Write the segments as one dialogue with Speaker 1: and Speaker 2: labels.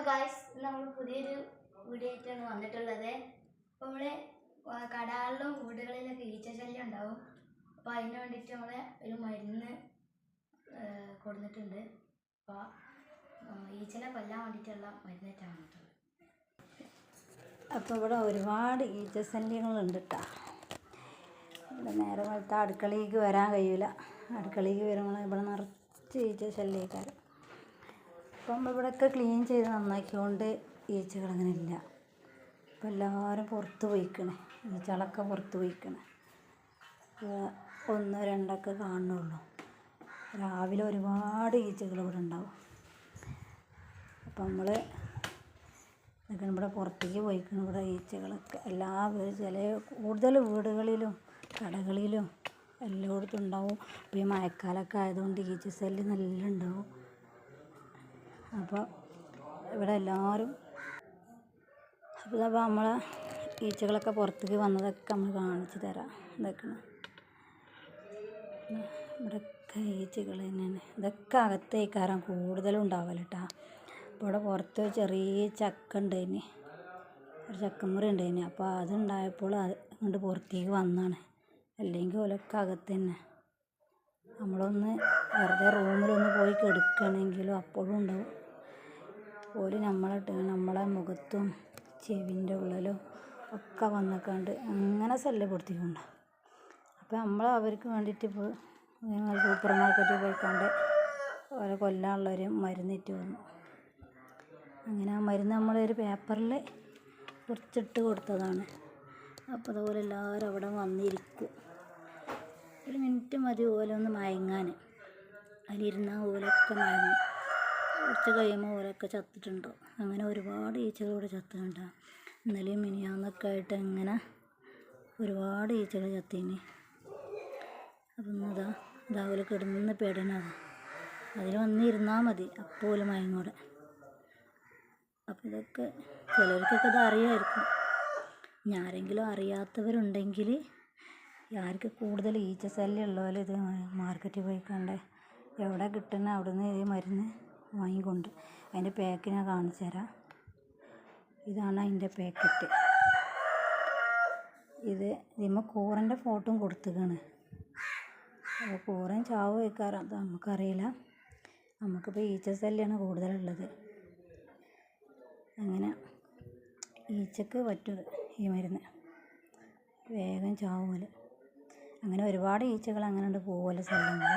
Speaker 1: Guys, നമ്മൾ പുതിയൊരു video ആയിട്ടാണ് വന്നിട്ടുള്ളത്. അപ്പോൾ നമ്മൾ കടകളിലും വീടുകളിലൊക്കെ ഈച്ച ശല്യം ഉണ്ടാവും. അപ്പോൾ അതിന് വേണ്ടിയിട്ട് നമ്മൾ ഒരു മരുന്ന് കൊടുത്തിട്ടുണ്ട്. അപ്പോൾ ഈച്ചനെ കൊല്ലാൻ വേണ്ടിയിട്ടുള്ള മരുന്നായിട്ടാണ് വന്നിട്ടുള്ളത്.
Speaker 2: അപ്പോൾ ഇവിടെ ഒരുപാട് ഈച്ച ശല്യങ്ങളുണ്ട് കേട്ടോ. ഇവിടെ നേരെ പോലത്തെ അടുക്കളയിലേക്ക് വരാൻ കഴിയില്ല. അടുക്കളയിലേക്ക് വരുമ്പോൾ ഇവിടെ നിറച്ച് ഈച്ച ശല്യക്കാർ. അപ്പം ഇവിടെയൊക്കെ ക്ലീൻ ചെയ്ത് നന്നാക്കിക്കൊണ്ട് ഈച്ചകളങ്ങനെ ഇല്ല. ഇപ്പം എല്ലാവരും പുറത്ത് പോയിക്കണേ, ഈച്ചകളൊക്കെ പുറത്ത് പോയിക്കണേ. ഒന്ന് രണ്ടൊക്കെ കാണുന്നുള്ളൂ. രാവിലെ ഒരുപാട് ഈച്ചകൾ ഇവിടെ ഉണ്ടാവും. അപ്പം നമ്മൾ ഇവിടെ പുറത്തേക്ക് പോയിക്കണം. ഇവിടെ ഈച്ചകളൊക്കെ എല്ലാ കൂടുതൽ വീടുകളിലും കടകളിലും എല്ലായിടത്തും ഉണ്ടാവും. ഇപ്പോൾ ഈ മഴക്കാലമൊക്കെ ആയതുകൊണ്ട് ഈച്ച ശല്യം നല്ല ഉണ്ടാവും. അപ്പോൾ ഇവിടെ എല്ലാവരും അപ്പോൾ നമ്മളെ ഈച്ചകളൊക്കെ പുറത്തേക്ക് വന്നതൊക്കെ നമ്മൾ കാണിച്ചു തരാം. ഇവിടെയൊക്കെ ഈച്ചകൾ തന്നെയാണ്. ഇതൊക്കെ അകത്തേക്കാരം കൂടുതലും ഉണ്ടാവല് കേട്ടോ. അപ്പോൾ ഇവിടെ പുറത്ത് ചെറിയ ചക്ക ഉണ്ടായിന്, ഒരു ചക്കമുറി ഉണ്ടായിന്. അപ്പോൾ അതുണ്ടായപ്പോൾ അത് കൊണ്ട് പുറത്തേക്ക് വന്നതാണ്. അല്ലെങ്കിൽ ഓലൊക്കെ അകത്ത് തന്നെ. നമ്മളൊന്ന് വെറുതെ റൂമിലൊന്ന് പോയി കിടക്കുകയാണെങ്കിലും അപ്പോഴും ഉണ്ടാവും. ഓല് നമ്മളെ മുഖത്തും ചെവിൻ്റെ ഉള്ളിലും ഒക്കെ വന്നിക്കാണ്ട് അങ്ങനെ ശല്യപ്പെടുത്തിക്കൊണ്ടാണ്. അപ്പോൾ നമ്മൾ അവർക്ക് വേണ്ടിയിട്ട് ഇപ്പോൾ സൂപ്പർ മാർക്കറ്റിൽ പോയിക്കാണ്ട് ഓരെ കൊല്ലാനുള്ളൊരു മരുന്നിട്ട് വന്നു. അങ്ങനെ ആ മരുന്ന് നമ്മളൊരു പേപ്പറിൽ കുറച്ചിട്ട് കൊടുത്തതാണ്. അപ്പോൾ അതുപോലെ എല്ലാവരും അവിടെ വന്നിരിക്കും. ഒരു മിനിറ്റ് മതി ഓലൊന്ന് മയങ്ങാൻ. അതിലിരുന്നാൽ ഓലൊക്കെ മയങ്ങും. കുറച്ച് കഴിയുമ്പോൾ ഓലൊക്കെ ചത്തിട്ടുണ്ടോ. അങ്ങനെ ഒരുപാട് ഈച്ചകളോട് ചത്തുന്നുണ്ടോ. ഇന്നലെയും മിനിയാന്നൊക്കെ ആയിട്ട് അങ്ങനെ ഒരുപാട് ഈച്ചകൾ ചത്തിന്. അപ്പം ഇതാവല് കിടന്ന് പെടണതാണ്. അതിൽ വന്നിരുന്നാൽ മതി, അപ്പോൾ മയങ്ങോടെ. അപ്പം ഇതൊക്കെ ചിലർക്കൊക്കെ ഇത് അറിയാമായിരിക്കും. ആരെങ്കിലും അറിയാത്തവരുണ്ടെങ്കിൽ, ആർക്ക് കൂടുതൽ ഈച്ച ശല്യം ഉള്ളപോലെ ഇത് മാർക്കറ്റിൽ പോയി കണ്ടേ എവിടെ കിട്ടുന്ന അവിടുന്ന് ഈ മരുന്ന് വാങ്ങിക്കൊണ്ട് അതിൻ്റെ പാക്ക് ഞാൻ കാണിച്ചു തരാം. ഇതാണ് അതിൻ്റെ പാക്കറ്റ്. ഇതിന്മേൽ കൂറൻ്റെ ഫോട്ടോയും കൊടുത്തിരിക്കുകയാണ്. അപ്പോൾ കൂറൻ ചാവ് വയ്ക്കാറ് അത് നമുക്കറിയില്ല. നമുക്കിപ്പോൾ ഈച്ച ശല്യമാണ് കൂടുതലുള്ളത്. അങ്ങനെ ഈച്ചക്ക് പറ്റും ഈ മരുന്ന്, വേഗം ചാവുമല്ല. അങ്ങനെ ഒരുപാട് ഈച്ചകൾ അങ്ങനെ ഉണ്ട് പോവുമല്ലോ ശല്യങ്ങൾ.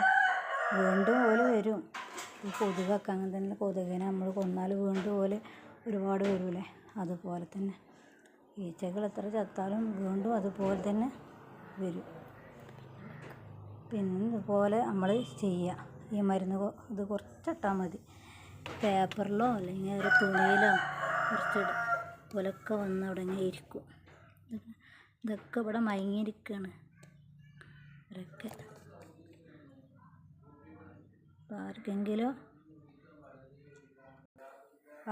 Speaker 2: വീണ്ടും പോലെ വരും. ഈ കൊതുകൊക്കെ അങ്ങനെ തന്നെ. കൊതുകിനെ നമ്മൾ കൊന്നാൽ വീണ്ടും പോലെ ഒരുപാട് വരൂലേ, അതുപോലെ തന്നെ ഈച്ചകൾ എത്ര ചത്താലും വീണ്ടും അതുപോലെ തന്നെ വരും. പിന്നെ ഇതുപോലെ നമ്മൾ ചെയ്യുക. ഈ മരുന്ന് ഇത് കുറച്ചിട്ടാൽ മതി. പേപ്പറിലോ അല്ലെങ്കിൽ ഒരു തുണിയിലോ കുറച്ചിടും. പോലൊക്കെ വന്ന് അവിടെ ഇങ്ങനെ ഇരിക്കും. ഇതൊക്കെ ഇവിടെ മയങ്ങിയിരിക്കുകയാണ് ഇവരൊക്കെ.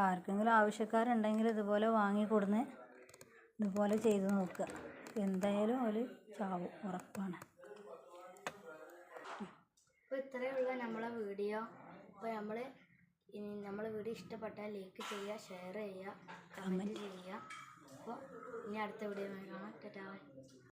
Speaker 2: ആർക്കെങ്കിലും ആവശ്യക്കാരുണ്ടെങ്കിൽ ഇതുപോലെ വാങ്ങിക്കൊടുന്ന് ഇതുപോലെ ചെയ്ത് നോക്കുക. എന്തായാലും ഒരു ചാവും, ഉറപ്പാണ്.
Speaker 1: അപ്പോൾ ഇത്രയേ ഉള്ളൂ നമ്മളെ വീഡിയോ. അപ്പോൾ നമ്മളെ വീഡിയോ ഇഷ്ടപ്പെട്ടാൽ ലൈക്ക് ചെയ്യുക, ഷെയർ ചെയ്യുക, കമൻറ്റ് ചെയ്യുക. അപ്പോൾ ഇനി അടുത്ത വീഡിയോ കാണാം. ടാറ്റാ.